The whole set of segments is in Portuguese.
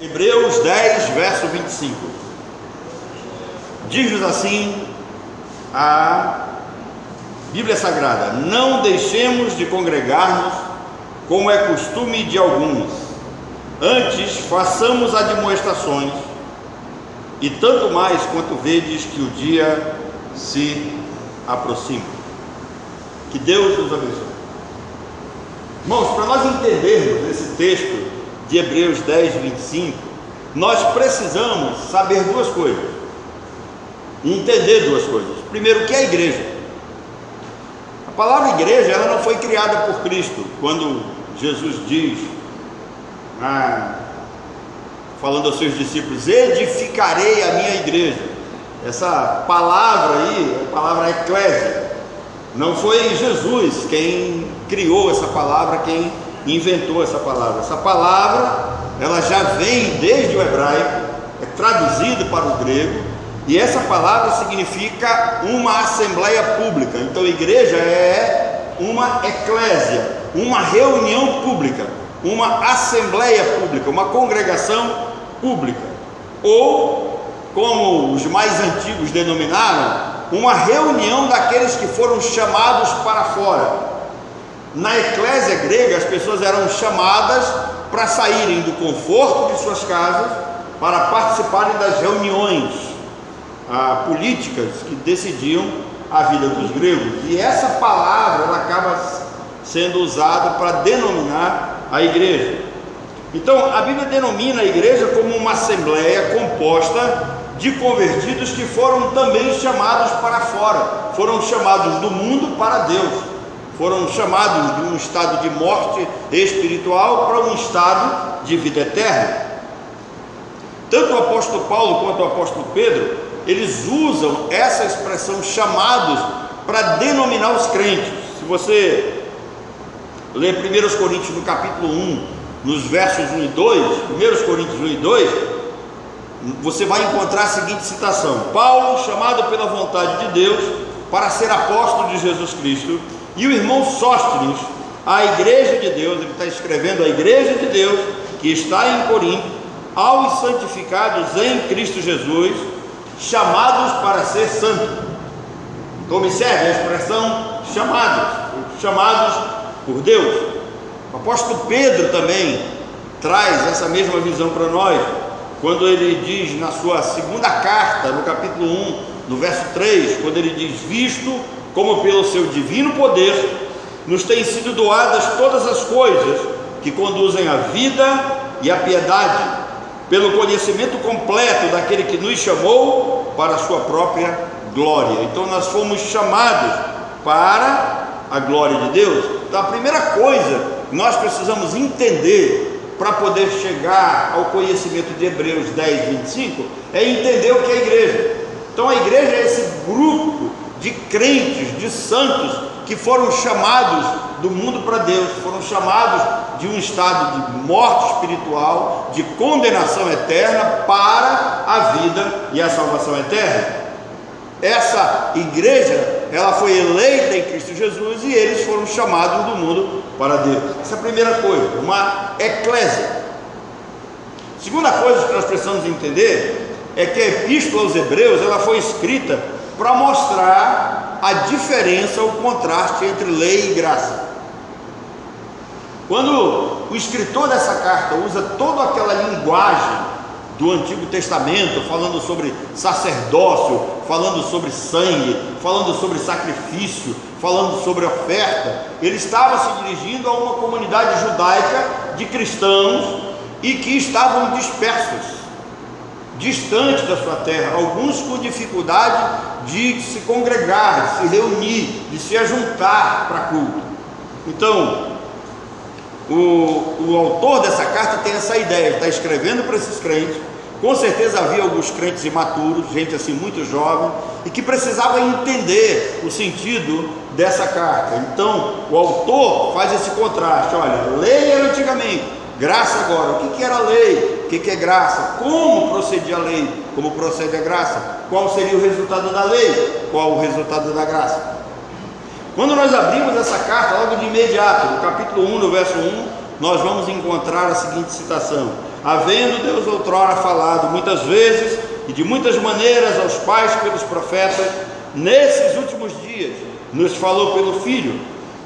Hebreus 10, verso 25. Diz-nos assim a Bíblia Sagrada: não deixemos de congregar-nos, como é costume de alguns, antes façamos admoestações, e tanto mais quanto vedes que o dia se aproxima. Que Deus nos abençoe. Irmãos, para nós entendermos esse texto de Hebreus 10, 25, nós precisamos saber duas coisas, entender duas coisas. Primeiro, o que é a igreja? A palavra igreja, ela não foi criada por Cristo. Quando Jesus diz, falando aos seus discípulos: edificarei a minha igreja. Essa palavra aí, a palavra eclésia, não foi Jesus quem criou essa palavra, quem inventou essa palavra. Essa palavra, ela já vem desde o hebraico, é traduzido para o grego, e essa palavra significa uma assembleia pública. Então igreja é uma eclésia, uma reunião pública, uma assembleia pública, uma congregação pública, ou, como os mais antigos denominaram, uma reunião daqueles que foram chamados para fora. Na eclésia grega, as pessoas eram chamadas para saírem do conforto de suas casas para participarem das reuniões políticas que decidiam a vida dos gregos. E essa palavra, ela acaba sendo usada para denominar a igreja. Então a Bíblia denomina a igreja como uma assembleia composta de convertidos que foram também chamados para fora, foram chamados do mundo para Deus, foram chamados de um estado de morte espiritual para um estado de vida eterna. Tanto o apóstolo Paulo quanto o apóstolo Pedro, eles usam essa expressão chamados para denominar os crentes. Se você ler 1 Coríntios no capítulo 1, nos versos 1 e 2, 1 Coríntios 1 e 2, você vai encontrar a seguinte citação: Paulo, chamado pela vontade de Deus para ser apóstolo de Jesus Cristo, e o irmão Sóstenes, a igreja de Deus. Ele está escrevendo a igreja de Deus que está em Corinto, aos santificados em Cristo Jesus, chamados para ser santos. Então observe a expressão chamados por Deus. O apóstolo Pedro também traz essa mesma visão para nós, quando ele diz na sua segunda carta, no capítulo 1, no verso 3, quando ele diz: visto como pelo seu divino poder nos têm sido doadas todas as coisas que conduzem à vida e à piedade, pelo conhecimento completo daquele que nos chamou para a sua própria glória. Então nós fomos chamados para a glória de Deus. Então a primeira coisa que nós precisamos entender para poder chegar ao conhecimento de Hebreus 10, 25, é entender o que é a igreja. Então a igreja é esse grupo de crentes, de santos, que foram chamados do mundo para Deus, foram chamados de um estado de morte espiritual, de condenação eterna, para a vida e a salvação eterna. Essa igreja, ela foi eleita em Cristo Jesus, e eles foram chamados do mundo para Deus. Essa é a primeira coisa, uma eclésia. Segunda coisa que nós precisamos entender é que a epístola aos Hebreus, ela foi escrita para mostrar a diferença, o contraste entre lei e graça. Quando o escritor dessa carta usa toda aquela linguagem do Antigo Testamento, falando sobre sacerdócio, falando sobre sangue, falando sobre sacrifício, falando sobre oferta, ele estava se dirigindo a uma comunidade judaica de cristãos e que estavam dispersos, distantes da sua terra, alguns com dificuldade de se congregar, de se reunir, de se ajuntar para culto. Então o autor dessa carta tem essa ideia, ele está escrevendo para esses crentes. Com certeza havia alguns crentes imaturos, gente assim muito jovem, e que precisava entender o sentido dessa carta. Então o autor faz esse contraste: olha, lei era antigamente, graça agora. O que era lei? O que é graça? Como procedia a lei? Como procede a graça? Qual seria o resultado da lei? Qual o resultado da graça? Quando nós abrimos essa carta, logo de imediato, no capítulo 1, no verso 1, nós vamos encontrar a seguinte citação: havendo Deus outrora falado muitas vezes e de muitas maneiras aos pais pelos profetas, nesses últimos dias nos falou pelo Filho,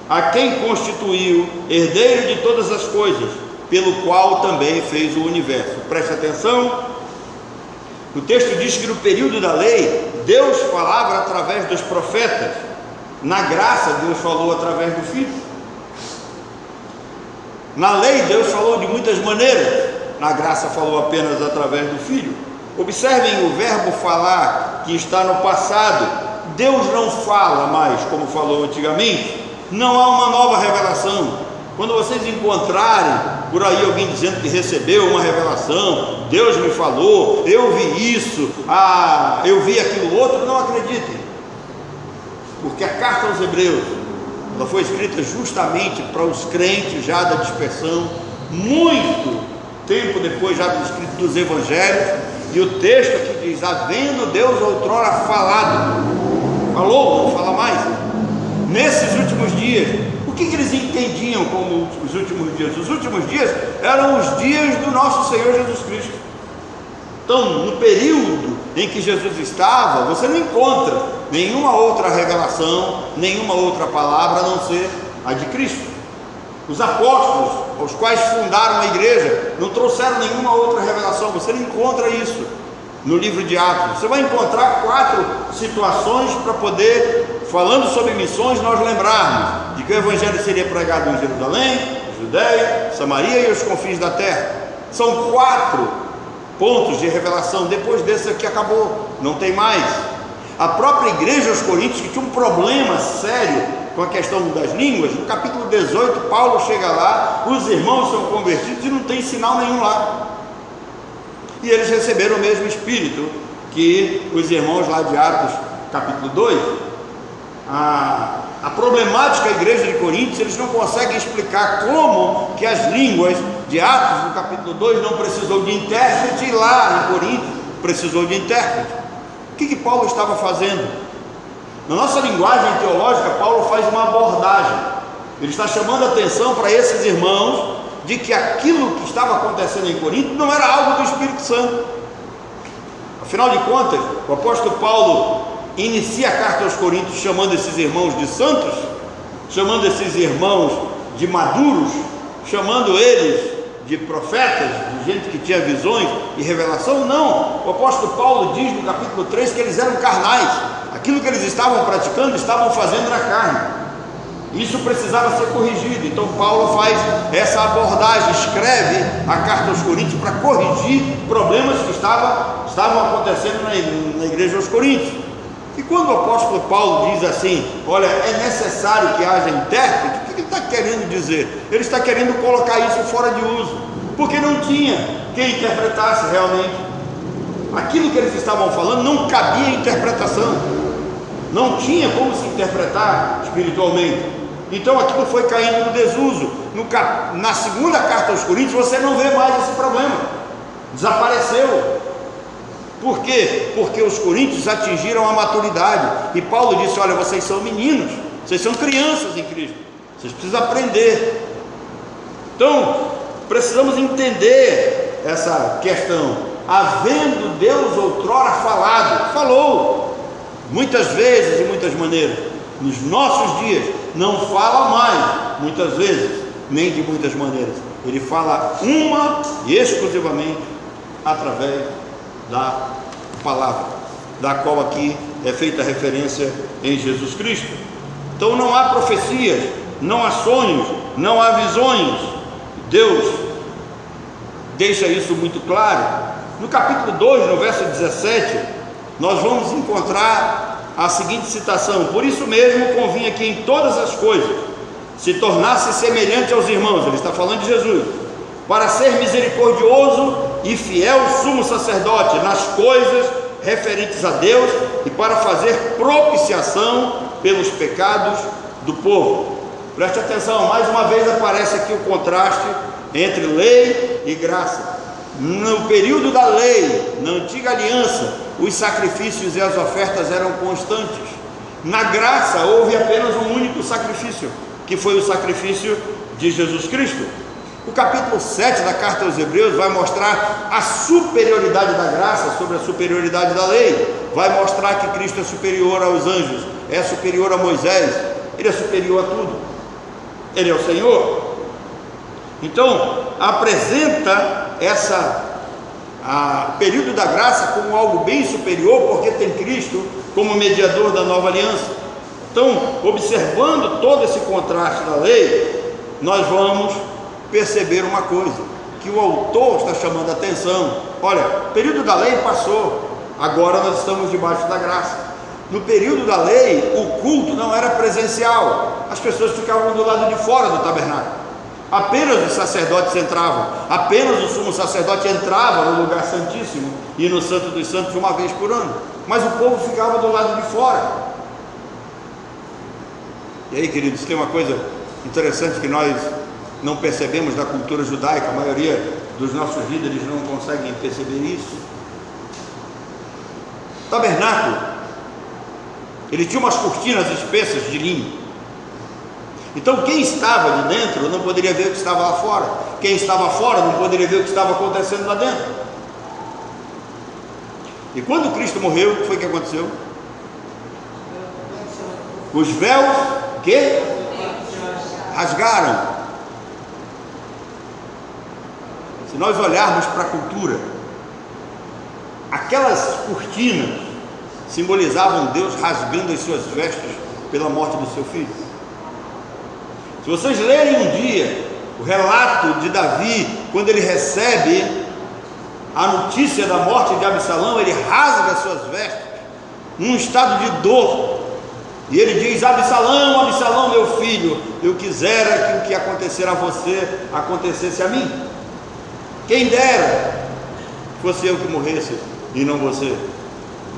a quem constituiu herdeiro de todas as coisas, pelo qual também fez o universo. Preste atenção, o texto diz que no período da lei, Deus falava através dos profetas. Na graça, Deus falou através do Filho. Na lei, Deus falou de muitas maneiras. Na graça, falou apenas através do Filho. Observem o verbo falar, que está no passado. Deus não fala mais como falou antigamente. Não há uma nova revelação. Quando vocês encontrarem por aí alguém dizendo que recebeu uma revelação, Deus me falou, eu vi isso, eu vi aquilo outro, não acreditem, porque a carta aos Hebreus, ela foi escrita justamente para os crentes já da dispersão, muito tempo depois já do escrito dos evangelhos, e o texto aqui diz, havendo Deus outrora falado, falou, não fala mais, nesses últimos dias. O que eles entendiam como os últimos dias? Os últimos dias eram os dias do nosso Senhor Jesus Cristo. Então, no período em que Jesus estava, você não encontra nenhuma outra revelação, nenhuma outra palavra a não ser a de Cristo. Os apóstolos, os quais fundaram a igreja, não trouxeram nenhuma outra revelação. Você não encontra isso no livro de Atos. Você vai encontrar 4 situações para poder, falando sobre missões, nós lembrarmos de que o evangelho seria pregado em Jerusalém, Judeia, Samaria e os confins da terra. São 4 pontos de revelação. Depois desse aqui acabou, não tem mais. A própria igreja aos Coríntios, que tinha um problema sério com a questão das línguas, no capítulo 18 Paulo chega lá, os irmãos são convertidos e não tem sinal nenhum lá, e eles receberam o mesmo Espírito que os irmãos lá de Atos capítulo 2. A problemática da igreja de Coríntios, eles não conseguem explicar como que as línguas de Atos no capítulo 2 não precisou de intérprete, e lá em Coríntios precisou de intérprete. O que Paulo estava fazendo? Na nossa linguagem teológica, Paulo faz uma abordagem. Ele está chamando a atenção para esses irmãos de que aquilo que estava acontecendo em Corinto não era algo do Espírito Santo. Afinal de contas, o apóstolo Paulo inicia a carta aos Coríntios chamando esses irmãos de santos, chamando esses irmãos de maduros, chamando eles de profetas, de gente que tinha visões e revelação. Não, o apóstolo Paulo diz no capítulo 3 que eles eram carnais. Aquilo que eles estavam praticando, estavam fazendo na carne. Isso precisava ser corrigido. Então Paulo faz essa abordagem, escreve a carta aos Coríntios para corrigir problemas que estavam acontecendo na igreja aos Coríntios. E quando o apóstolo Paulo diz assim, olha, é necessário que haja intérprete, o que ele está querendo dizer? Ele está querendo colocar isso fora de uso, porque não tinha quem interpretasse realmente. Aquilo que eles estavam falando não cabia interpretação, não tinha como se interpretar espiritualmente. Então aquilo foi caindo no desuso. Na segunda carta aos Coríntios você não vê mais esse problema, desapareceu. Por quê? Porque os coríntios atingiram a maturidade, e Paulo disse, olha, vocês são meninos, vocês são crianças em Cristo, vocês precisam aprender. Então precisamos entender essa questão. Havendo Deus outrora falado, falou muitas vezes e muitas maneiras. Nos nossos dias não fala mais muitas vezes, nem de muitas maneiras. Ele fala uma e exclusivamente através da palavra, da qual aqui é feita referência em Jesus Cristo. Então não há profecias, não há sonhos, não há visões. Deus deixa isso muito claro. No capítulo 2, no verso 17, nós vamos encontrar a seguinte citação: por isso mesmo convinha que em todas as coisas se tornasse semelhante aos irmãos. Ele está falando de Jesus, para ser misericordioso e fiel sumo sacerdote nas coisas referentes a Deus, e para fazer propiciação pelos pecados do povo. Preste atenção, mais uma vez aparece aqui o contraste entre lei e graça. No período da lei, na antiga aliança, os sacrifícios e as ofertas eram constantes. Na graça houve apenas um único sacrifício, que foi o sacrifício de Jesus Cristo. O capítulo 7 da carta aos Hebreus vai mostrar a superioridade da graça sobre a superioridade da lei, vai mostrar que Cristo é superior aos anjos, é superior a Moisés, Ele é superior a tudo, Ele é o Senhor. Então apresenta o período da graça como algo bem superior, porque tem Cristo como mediador da nova aliança. Então, observando todo esse contraste da lei, nós vamos perceber uma coisa, que o autor está chamando a atenção. Olha, o período da lei passou, agora nós estamos debaixo da graça. No período da lei, o culto não era presencial, as pessoas ficavam do lado de fora do tabernáculo, apenas os sacerdotes entravam, apenas o sumo sacerdote entrava no lugar santíssimo e no Santo dos Santos uma vez por ano, mas o povo ficava do lado de fora. E aí, queridos, tem uma coisa interessante que nós não percebemos da cultura judaica, a maioria dos nossos líderes não conseguem perceber isso. O tabernáculo, ele tinha umas cortinas espessas de linho, então quem estava de dentro não poderia ver o que estava lá fora, quem estava fora não poderia ver o que estava acontecendo lá dentro. E quando Cristo morreu, o que foi que aconteceu? Os véus que rasgaram. Se nós olharmos para a cultura, aquelas cortinas simbolizavam Deus rasgando as suas vestes pela morte do seu filho. Se vocês lerem um dia o relato de Davi, quando ele recebe a notícia da morte de Absalão, ele rasga as suas vestes num estado de dor, e ele diz: Absalão, Absalão, meu filho, eu quisera que o que acontecer a você acontecesse a mim. Quem dera fosse eu que morresse e não você.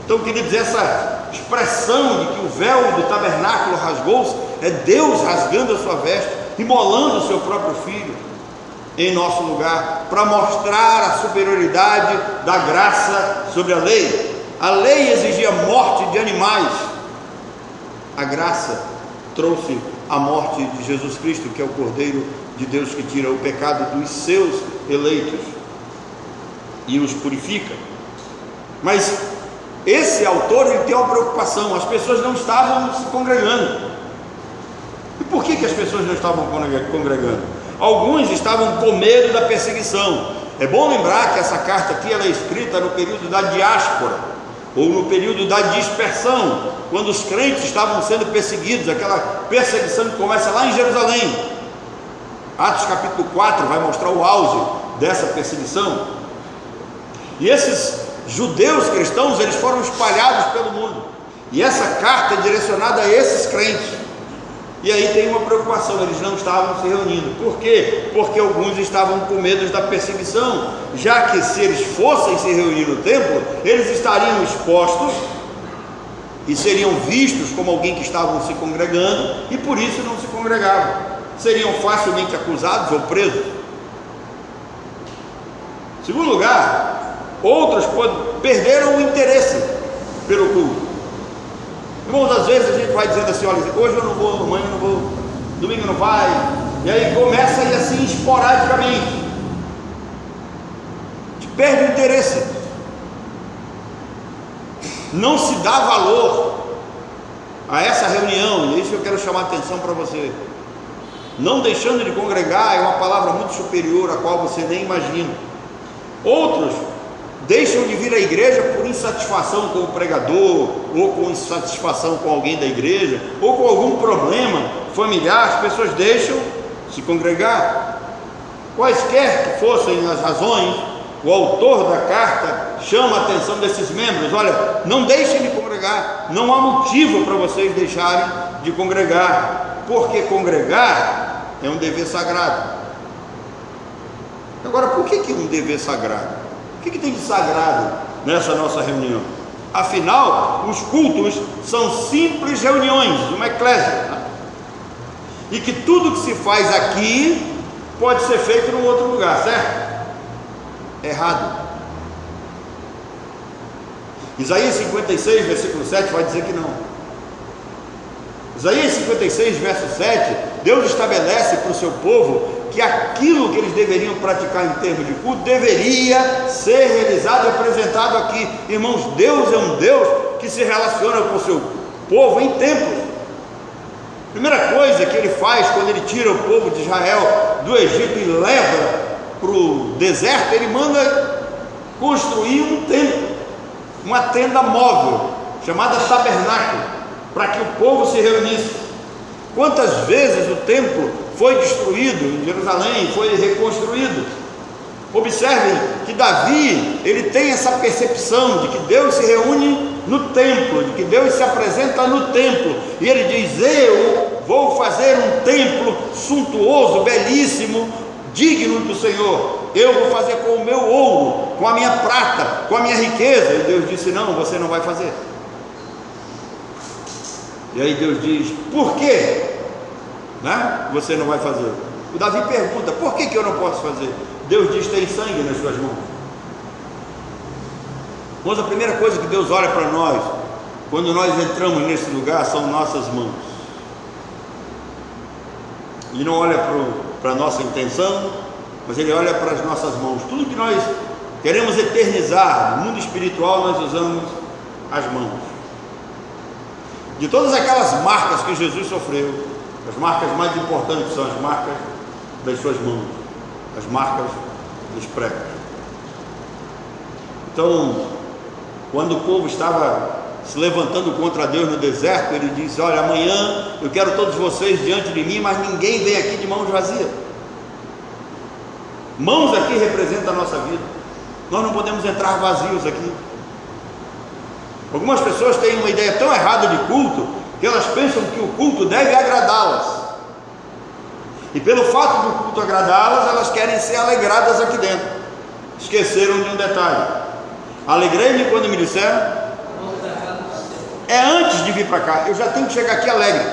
Então, queridos, essa expressão de que o véu do tabernáculo rasgou-se é Deus rasgando a sua veste, imolando o seu próprio filho em nosso lugar, para mostrar a superioridade da graça sobre a lei. A lei exigia morte de animais, a graça trouxe a morte de Jesus Cristo, que é o Cordeiro de Deus que tira o pecado dos seus eleitos e os purifica. Mas esse autor, ele tem uma preocupação: as pessoas não estavam se congregando. E por que as pessoas não estavam congregando? Alguns estavam com medo da perseguição. É bom lembrar que essa carta aqui ela é escrita no período da diáspora, ou no período da dispersão, quando os crentes estavam sendo perseguidos, aquela perseguição que começa lá em Jerusalém. Atos capítulo 4 vai mostrar o auge dessa perseguição. E esses judeus cristãos, eles foram espalhados pelo mundo, e essa carta é direcionada a esses crentes. E aí tem uma preocupação: eles não estavam se reunindo. Por quê? Porque alguns estavam com medo da perseguição, já que se eles fossem se reunir no templo, eles estariam expostos e seriam vistos como alguém que estavam se congregando, e por isso não se congregavam, seriam facilmente acusados ou presos. Em segundo lugar, outros perderam o interesse pelo culto. Irmãos, às vezes a gente vai dizendo assim: olha, hoje eu não vou, amanhã eu não vou, domingo não vai, e aí começa a ir assim esporadicamente, perde o interesse, não se dá valor a essa reunião. E é isso que eu quero chamar a atenção para você. Não deixando de congregar é uma palavra muito superior, a qual você nem imagina. Outros deixam de vir à igreja por insatisfação com o pregador, ou com insatisfação com alguém da igreja, ou com algum problema familiar. As pessoas deixam se congregar, quaisquer que fossem as razões. O autor da carta chama a atenção desses membros: olha, não deixem de congregar, não há motivo para vocês deixarem de congregar, porque congregar é um dever sagrado. Agora, por que é um dever sagrado? O que tem de sagrado nessa nossa reunião? Afinal, os cultos são simples reuniões, uma eclésia, né? E que tudo que se faz aqui pode ser feito em outro lugar, certo? Errado. Isaías 56, versículo 7 vai dizer que não. Isaías 56, verso 7, Deus estabelece para o seu povo que aquilo que eles deveriam praticar em termos de culto deveria ser realizado e apresentado aqui. Irmãos, Deus é um Deus que se relaciona com o seu povo em templos. Primeira coisa que ele faz quando ele tira o povo de Israel do Egito e leva para o deserto, ele manda construir um templo, uma tenda móvel, chamada tabernáculo, para que o povo se reunisse. Quantas vezes o templo foi destruído em Jerusalém, foi reconstruído? Observem que Davi, ele tem essa percepção de que Deus se reúne no templo, de que Deus se apresenta no templo, e ele diz: eu vou fazer um templo suntuoso, belíssimo, digno do Senhor. Eu vou fazer com o meu ouro, com a minha prata, com a minha riqueza. E Deus disse: não, você não vai fazer. E aí Deus diz: por quê? Você não vai fazer. O Davi pergunta: por que eu não posso fazer? Deus diz: tem sangue nas suas mãos. Mas a primeira coisa que Deus olha para nós quando nós entramos nesse lugar são nossas mãos. Ele não olha para a nossa intenção, mas Ele olha para as nossas mãos. Tudo que nós queremos eternizar no mundo espiritual, nós usamos as mãos. De todas aquelas marcas que Jesus sofreu, as marcas mais importantes são as marcas das suas mãos, as marcas dos pregos. Então, quando o povo estava se levantando contra Deus no deserto, ele disse: olha, amanhã eu quero todos vocês diante de mim, mas ninguém vem aqui de mãos vazias. Mãos aqui representam a nossa vida. Nós não podemos entrar vazios aqui. Algumas pessoas têm uma ideia tão errada de culto, que elas pensam que o culto deve agradá-las, e pelo fato do culto agradá-las, elas querem ser alegradas aqui dentro. Esqueceram de um detalhe: alegrei-me quando me disseram. É antes de vir para cá, eu já tenho que chegar aqui alegre.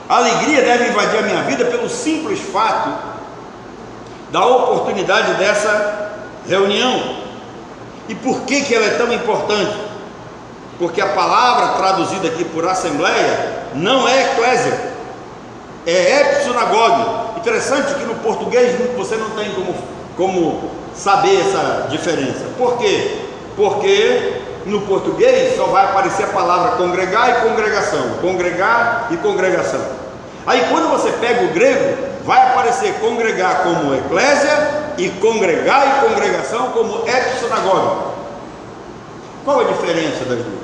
A alegria deve invadir a minha vida pelo simples fato da oportunidade dessa reunião. E por que ela é tão importante? Porque a palavra traduzida aqui por assembleia não é eclésia, é epsinagogue. Interessante que no português você não tem como saber essa diferença. Por quê? Porque no português só vai aparecer a palavra congregar e congregação, congregar e congregação. Aí quando você pega o grego, vai aparecer congregar como eclésia e congregar e congregação como epsinagogue. Qual a diferença das duas?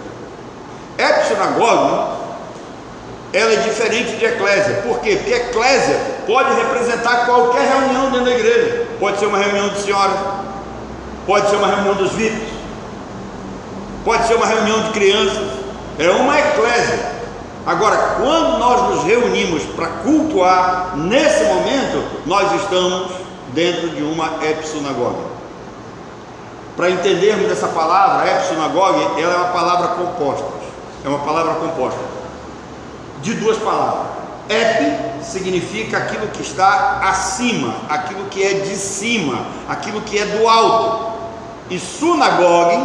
Epsinagogue, ela é diferente de eclésia. Por quê? Porque eclésia pode representar qualquer reunião dentro da igreja. Pode ser uma reunião de senhoras, pode ser uma reunião dos VIPs, pode ser uma reunião de crianças. É uma eclésia. Agora, quando nós nos reunimos para cultuar, nesse momento, nós estamos dentro de uma epsinagogue. Para entendermos essa palavra, epsinagogue, ela é uma palavra composta. É uma palavra composta de duas palavras. Ep significa aquilo que está acima, aquilo que é de cima, aquilo que é do alto. E sunagogue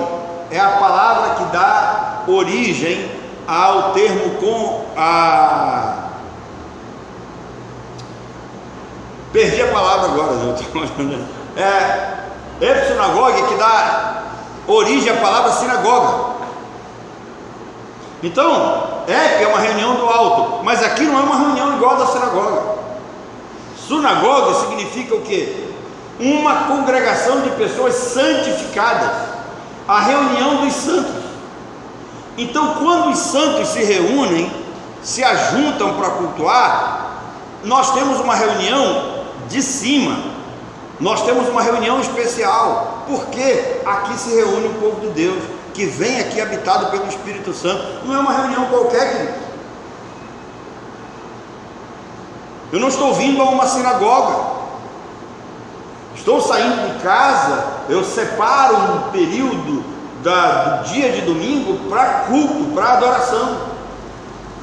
é a palavra que dá origem ao termo com a... Perdi a palavra agora, epsinagogue que dá origem à palavra sinagoga. Então, é uma reunião do alto, mas aqui não é uma reunião igual da sinagoga. Sunagoga significa o quê? Uma congregação de pessoas santificadas, a reunião dos santos. Então, quando os santos se reúnem, se ajuntam para cultuar, nós temos uma reunião de cima, nós temos uma reunião especial, porque aqui se reúne o povo de Deus, que vem aqui habitado pelo Espírito Santo. Não é uma reunião qualquer, querido. Eu não estou vindo a uma sinagoga, estou saindo de casa, eu separo um período do dia de domingo para culto, para adoração.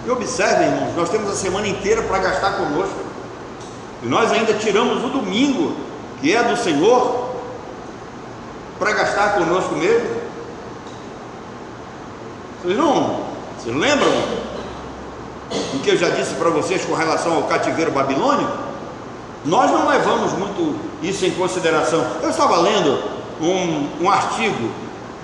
E observem, irmãos, nós temos a semana inteira para gastar conosco, e nós ainda tiramos o domingo, que é do Senhor, para gastar conosco mesmo. Vocês lembram? o que eu já disse para vocês com relação ao cativeiro babilônico, nós não levamos muito isso em consideração. Eu estava lendo um artigo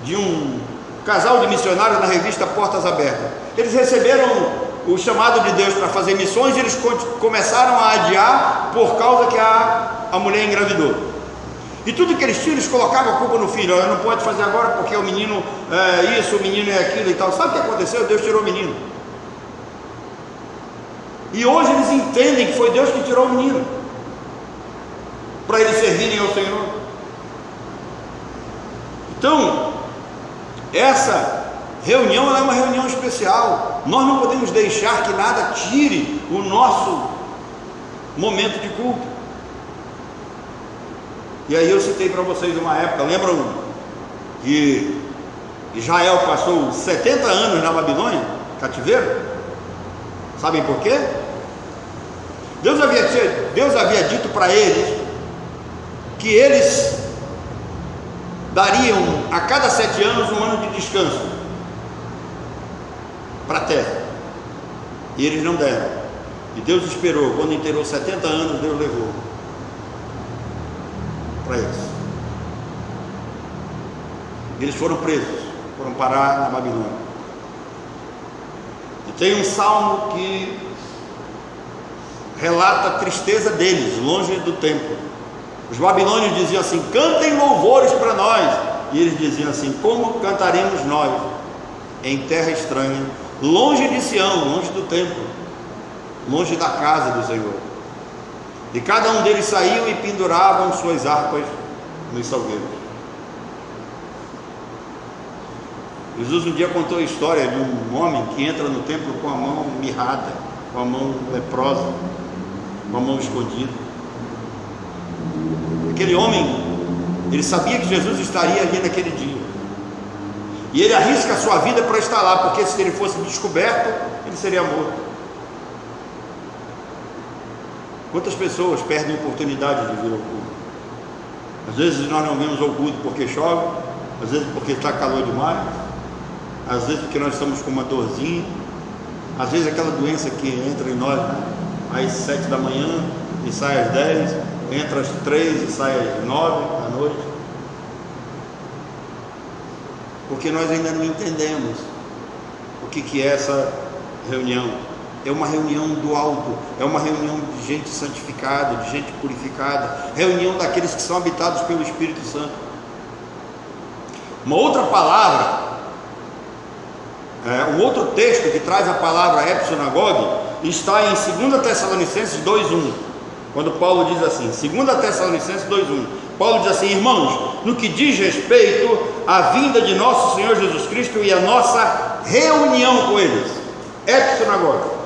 de um casal de missionários na revista Portas Abertas. Eles receberam o chamado de Deus para fazer missões e eles começaram a adiar por causa que a mulher engravidou. E tudo que eles tinham, eles colocavam a culpa no filho. Olha, não pode fazer agora porque o menino é isso, o menino é aquilo e tal. Sabe o que aconteceu? Deus tirou o menino. E hoje eles entendem que foi Deus que tirou o menino, para eles servirem ao Senhor. Então, essa reunião é uma reunião especial. Nós não podemos deixar que nada tire o nosso momento de culto. E aí eu citei para vocês uma época, lembram que Israel passou 70 anos na Babilônia, cativeiro? Sabem por quê? Deus havia dito para eles que eles dariam a cada 7 anos um ano de descanso para a terra, e eles não deram. E Deus esperou. Quando inteirou 70 anos, Deus levou para eles. Eles foram presos, foram parar na Babilônia. E tem um salmo que relata a tristeza deles, longe do templo. Os babilônios diziam assim: cantem louvores para nós. E eles diziam assim: como cantaremos nós em terra estranha, longe de Sião, longe do templo, longe da casa do Senhor? E cada um deles saiu e penduravam suas harpas nos salgueiros. Jesus um dia contou a história de um homem que entra no templo com a mão mirrada, com a mão leprosa, com a mão escondida. Aquele homem, ele sabia que Jesus estaria ali naquele dia, e ele arrisca a sua vida para estar lá, porque se ele fosse descoberto, ele seria morto. Quantas pessoas perdem a oportunidade de vir ao culto? Às vezes nós não vemos ao culto porque chove, às vezes porque está calor demais, às vezes porque nós estamos com uma dorzinha, às vezes aquela doença que entra em nós, né? Às 7 da manhã e sai às 10, entra às 3 e sai às 9 da noite, porque nós ainda não entendemos o que é essa reunião. É uma reunião do alto, é uma reunião de gente santificada, de gente purificada, reunião daqueles que são habitados pelo Espírito Santo. Uma outra palavra, um outro texto que traz a palavra epsinagogue, está em 2 Tessalonicenses 2:1, quando Paulo diz assim, 2 Tessalonicenses 2:1, Paulo diz assim: irmãos, no que diz respeito à vinda de nosso Senhor Jesus Cristo e a nossa reunião com eles, epsinagogue,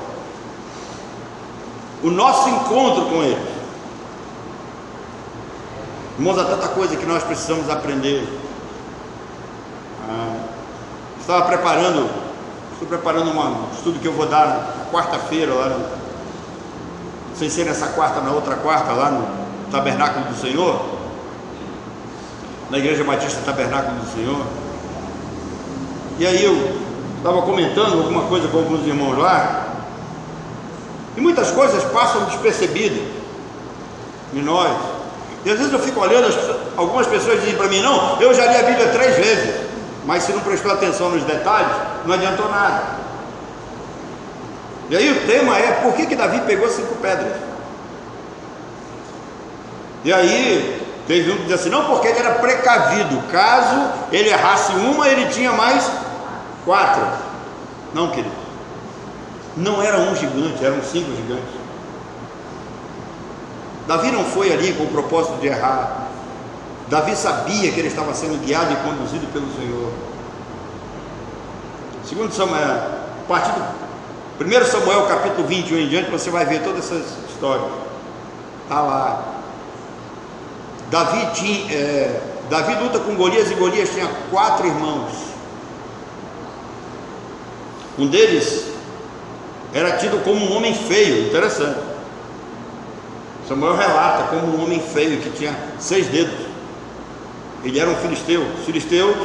o nosso encontro com eles. Irmãos, há tanta coisa que nós precisamos aprender. Estou preparando um estudo que eu vou dar na quarta-feira, lá sem ser nessa quarta, na outra quarta, lá no Tabernáculo do Senhor, na Igreja Batista Tabernáculo do Senhor. E aí eu estava comentando alguma coisa com alguns irmãos lá, e muitas coisas passam despercebidas em nós. E às vezes eu fico olhando, algumas pessoas dizem para mim: não, eu já li a Bíblia 3 vezes, mas se não prestou atenção nos detalhes, não adiantou nada. E aí o tema é: por que Davi pegou 5 pedras? E aí teve um que diz assim: não, porque ele era precavido, caso ele errasse uma, ele tinha mais 4. Não, querido, não era um gigante, eram 5 gigantes. Davi não foi ali com o propósito de errar. Davi sabia que ele estava sendo guiado e conduzido pelo Senhor. Segundo Samuel, a partir do 1 Samuel capítulo 21 em diante, você vai ver todas essas histórias. Está lá. Davi luta com Golias, e Golias tinha 4 irmãos. Um deles era tido como um homem feio, interessante. Samuel relata como um homem feio que tinha 6 dedos. Ele era um filisteu. Os filisteus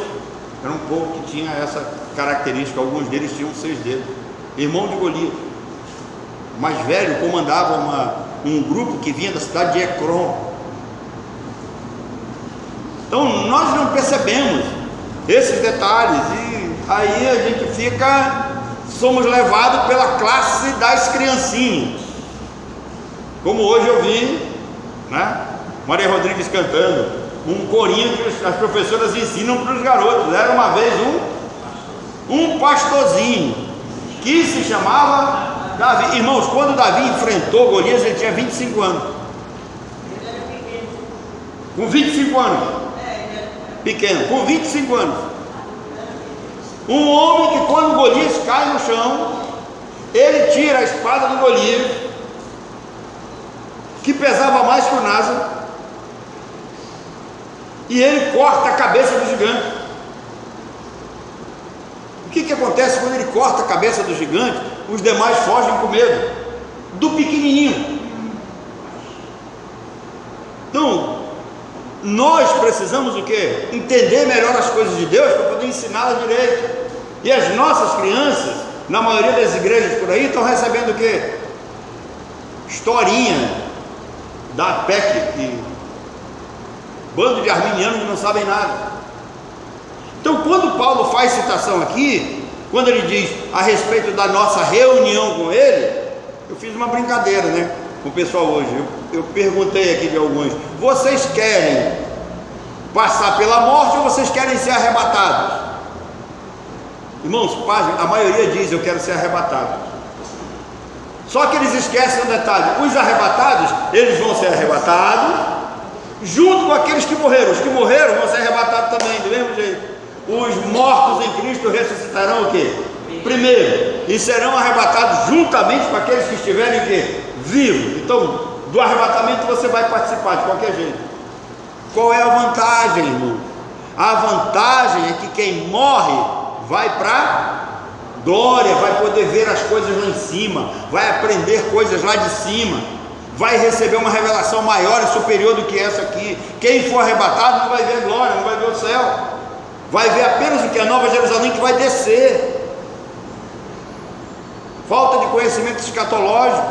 eram um povo que tinha essa característica. Alguns deles tinham 6 dedos. Irmão de Golias. mais velho, comandava um grupo que vinha da cidade de Ecrom. Então nós não percebemos esses detalhes, e aí a gente somos levados pela classe das criancinhas, como hoje eu vi, né? Maria Rodrigues cantando um corinho que as professoras ensinam para os garotos. Era uma vez um pastorzinho que se chamava Davi. Irmãos, quando Davi enfrentou Golias, ele tinha 25 anos. Com 25 anos. Pequeno, com 25 anos. Um homem que, quando Golias cai no chão, ele tira a espada do Golias, que pesava mais que o Nasa, e ele corta a cabeça do gigante. O que acontece quando ele corta a cabeça do gigante? Os demais fogem com medo do pequenininho. Então, nós precisamos o quê? Entender melhor as coisas de Deus para poder ensiná-las direito. E as nossas crianças, na maioria das igrejas por aí, estão recebendo o quê? Historinha da PEC, bando de arminianos que não sabem nada. Então, quando Paulo faz citação aqui, quando ele diz a respeito da nossa reunião com ele, eu fiz uma brincadeira, né, com o pessoal hoje. Eu perguntei aqui de alguns: vocês querem passar pela morte ou vocês querem ser arrebatados? Irmãos, a maioria diz: eu quero ser arrebatado. Só que eles esquecem um detalhe: os arrebatados, eles vão ser arrebatados junto com aqueles que morreram. Os que morreram vão ser arrebatados também, do mesmo jeito. Os mortos em Cristo ressuscitarão o quê? Primeiro, e serão arrebatados juntamente com aqueles que estiverem o quê? Vivos. Então, do arrebatamento você vai participar de qualquer jeito. Qual é a vantagem, irmão? A vantagem é que quem morre vai para glória, vai poder ver as coisas lá em cima, vai aprender coisas lá de cima, vai receber uma revelação maior e superior do que essa aqui. Quem for arrebatado não vai ver glória, não vai ver o céu, vai ver apenas o que? A Nova Jerusalém, que vai descer. Falta de conhecimento escatológico,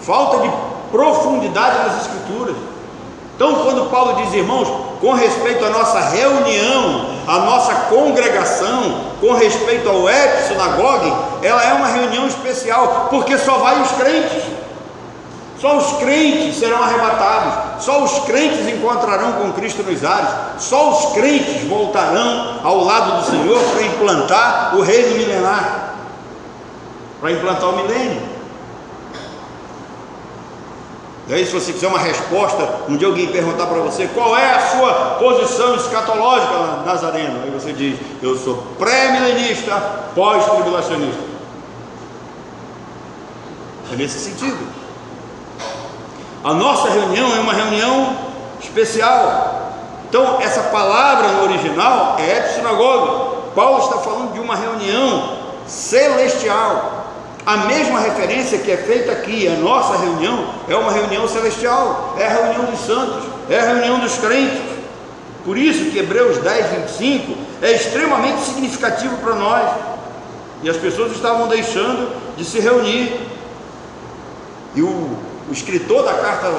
falta de profundidade nas Escrituras. Então, quando Paulo diz, irmãos, com respeito à nossa reunião, à nossa congregação, com respeito ao epsinagogue, ela é uma reunião especial, porque só vai os crentes. Só os crentes serão arrebatados, só os crentes encontrarão com Cristo nos ares, só os crentes voltarão ao lado do Senhor para implantar o reino milenar, para implantar o milênio. E aí, se você quiser uma resposta, um dia alguém perguntar para você qual é a sua posição escatológica, Nazareno, aí você diz: eu sou pré-milenista, pós-tribulacionista. É nesse sentido. A nossa reunião é uma reunião especial. Então, essa palavra no original é epsinagoge. Paulo está falando de uma reunião celestial. A mesma referência que é feita aqui, a nossa reunião é uma reunião celestial, é a reunião dos santos, é a reunião dos crentes. Por isso que Hebreus 10, 25 é extremamente significativo para nós. E as pessoas estavam deixando de se reunir. E o escritor da carta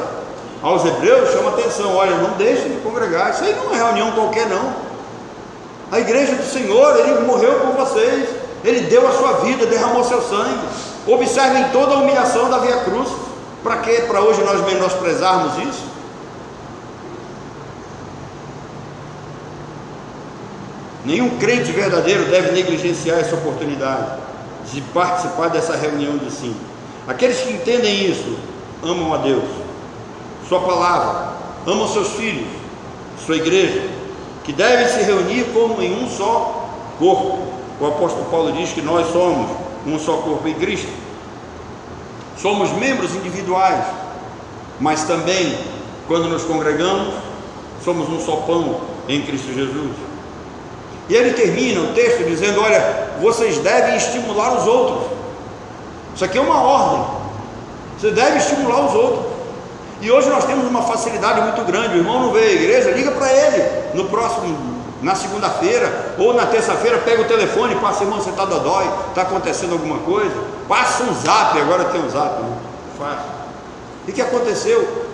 aos Hebreus chama atenção: olha, não deixem de congregar, isso aí não é reunião qualquer não. A igreja do Senhor, Ele morreu por vocês, Ele deu a sua vida, derramou seu sangue. Observem toda a humilhação da Via Cruz. Para quê? Para hoje nós menosprezarmos isso? Nenhum crente verdadeiro deve negligenciar essa oportunidade de participar dessa reunião de cima. Aqueles que entendem isso amam a Deus, sua palavra, amam seus filhos, sua igreja, que devem se reunir como em um só corpo. O apóstolo Paulo diz que nós somos um só corpo em Cristo. Somos membros individuais, mas também, quando nos congregamos, somos um só pão em Cristo Jesus. E ele termina o texto dizendo: olha, vocês devem estimular os outros. Isso aqui é uma ordem. Você deve estimular os outros. E hoje nós temos uma facilidade muito grande. O irmão não veio à igreja, liga para ele no próximo na segunda-feira ou na terça-feira, pega o telefone e passa: irmão, você está dodói, está acontecendo alguma coisa? Passa um zap, agora tem um zap, né? Fácil. E o que aconteceu?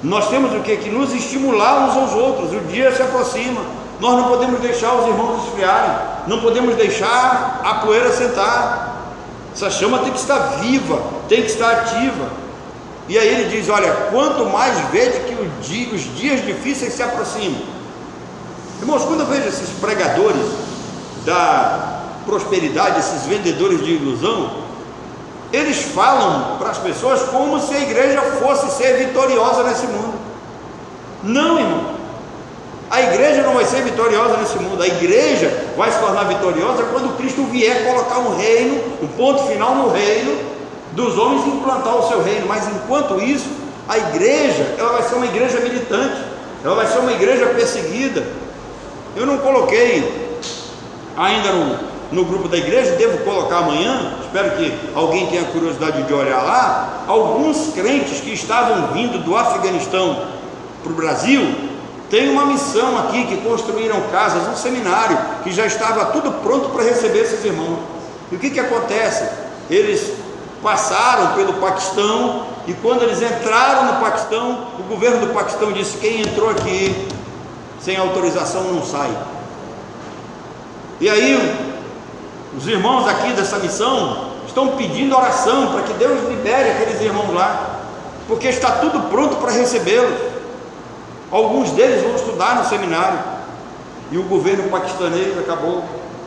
Nós temos o que? Que nos estimular uns aos outros. O dia se aproxima, nós não podemos deixar os irmãos esfriarem, não podemos deixar a poeira sentar. Essa chama tem que estar viva, tem que estar ativa. E aí ele diz: olha, quanto mais vede que os dias difíceis se aproximam. Irmãos, quando eu vejo esses pregadores da prosperidade, esses vendedores de ilusão, eles falam para as pessoas como se a igreja fosse ser vitoriosa nesse mundo. Não, irmão, a igreja não vai ser vitoriosa nesse mundo. A igreja vai se tornar vitoriosa quando Cristo vier colocar um reino, um ponto final no reino dos homens, e implantar o seu reino. Mas enquanto isso, a igreja, ela vai ser uma igreja militante, ela vai ser uma igreja perseguida. Eu não coloquei ainda no grupo da igreja, devo colocar amanhã, espero que alguém tenha curiosidade de olhar lá. Alguns crentes que estavam vindo do Afeganistão para o Brasil, tem uma missão aqui, que construíram casas, um seminário, que já estava tudo pronto para receber esses irmãos. E o que acontece? Eles passaram pelo Paquistão, e quando eles entraram no Paquistão, o governo do Paquistão disse: quem entrou aqui sem autorização não sai. E aí os irmãos aqui dessa missão estão pedindo oração para que Deus libere aqueles irmãos lá, porque está tudo pronto para recebê-los. Alguns deles vão estudar no seminário, e o governo paquistanês acabou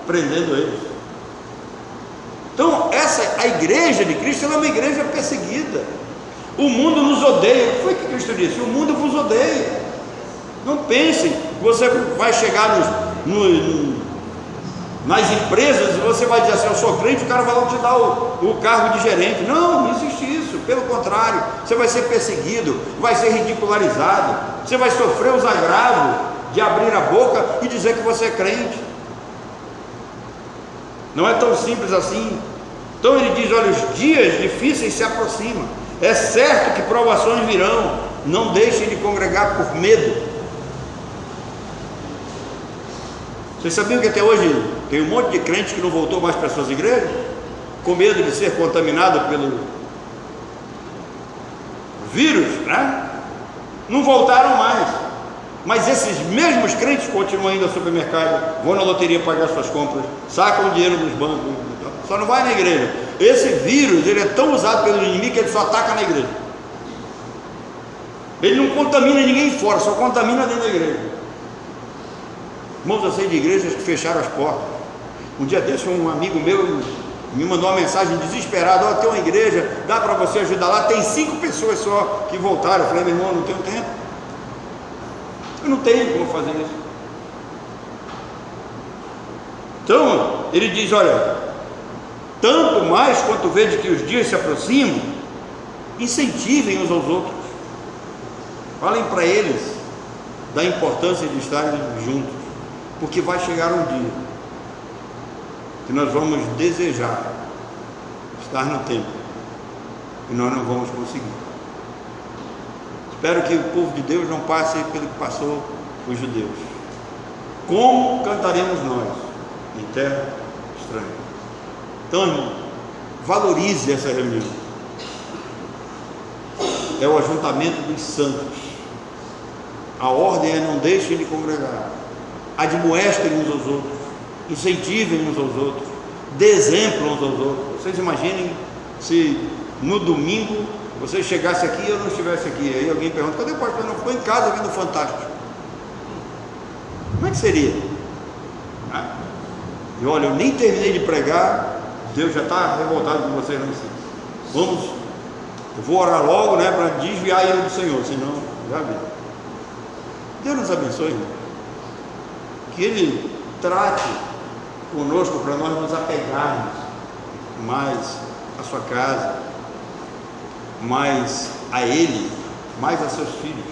prendendo eles. Então a igreja de Cristo, ela é uma igreja perseguida. O mundo nos odeia. Foi o que Cristo disse: o mundo vos odeia. Não pense que você vai chegar nas empresas e você vai dizer assim: eu sou crente, o cara vai lá te dar o cargo de gerente. Não existe isso. Pelo contrário, você vai ser perseguido, vai ser ridicularizado, você vai sofrer os agravos de abrir a boca e dizer que você é crente. Não é tão simples assim. Então ele diz: olha, os dias difíceis se aproximam, é certo que provações virão, não deixem de congregar por medo. Vocês sabiam que até hoje tem um monte de crente que não voltou mais para suas igrejas, com medo de ser contaminado pelo vírus, né? Não voltaram mais. Mas esses mesmos crentes continuam indo ao supermercado, vão na loteria pagar suas compras, sacam dinheiro dos bancos, só não vai na igreja. Esse vírus, ele é tão usado pelo inimigo que ele só ataca na igreja. Ele não contamina ninguém fora, só contamina dentro da igreja. Irmãos, eu sei de igrejas que fecharam as portas. Um dia desse, um amigo meu me mandou uma mensagem desesperado: ó, tem uma igreja, dá para você ajudar lá? Tem 5 pessoas só que voltaram. Eu falei: meu irmão, não tenho tempo, eu não tenho como fazer isso. Então ele diz: olha, tanto mais quanto vede que os dias se aproximam, incentivem uns aos outros, falem para eles da importância de estarem juntos, porque vai chegar um dia que nós vamos desejar estar no templo e nós não vamos conseguir. Espero que o povo de Deus não passe pelo que passou os judeus. Como cantaremos nós em terra estranha? Então, irmão, valorize essa reunião. É o ajuntamento dos santos. A ordem é: não deixem de congregar, admoestem uns aos outros, incentivem uns aos outros, dê exemplo uns aos outros. Vocês imaginem se no domingo você chegasse aqui e eu não estivesse aqui, aí alguém pergunta: cadê o pastor? Não, ficou em casa vendo Fantástico. Como é que seria? E olha, eu nem terminei de pregar, Deus já está revoltado com vocês lá em cima. Eu vou orar logo, né, para desviar ele do Senhor, senão já vi. Deus nos abençoe, irmão. Que Ele trate conosco para nós nos apegarmos mais à sua casa, mais a Ele, mais a seus filhos.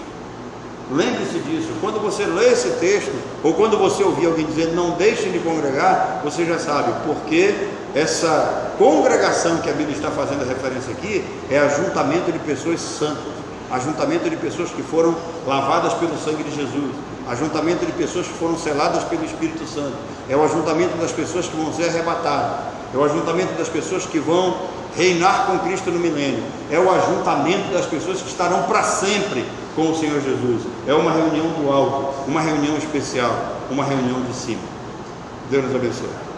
Lembre-se disso. Quando você lê esse texto, ou quando você ouvir alguém dizer não deixem de congregar, você já sabe, porque essa congregação que a Bíblia está fazendo referência aqui é ajuntamento de pessoas santas, ajuntamento de pessoas que foram lavadas pelo sangue de Jesus, ajuntamento de pessoas que foram seladas pelo Espírito Santo, é o ajuntamento das pessoas que vão ser arrebatadas, é o ajuntamento das pessoas que vão reinar com Cristo no milênio, é o ajuntamento das pessoas que estarão para sempre com o Senhor Jesus. É uma reunião do alto, uma reunião especial, uma reunião de cima. Deus nos abençoe.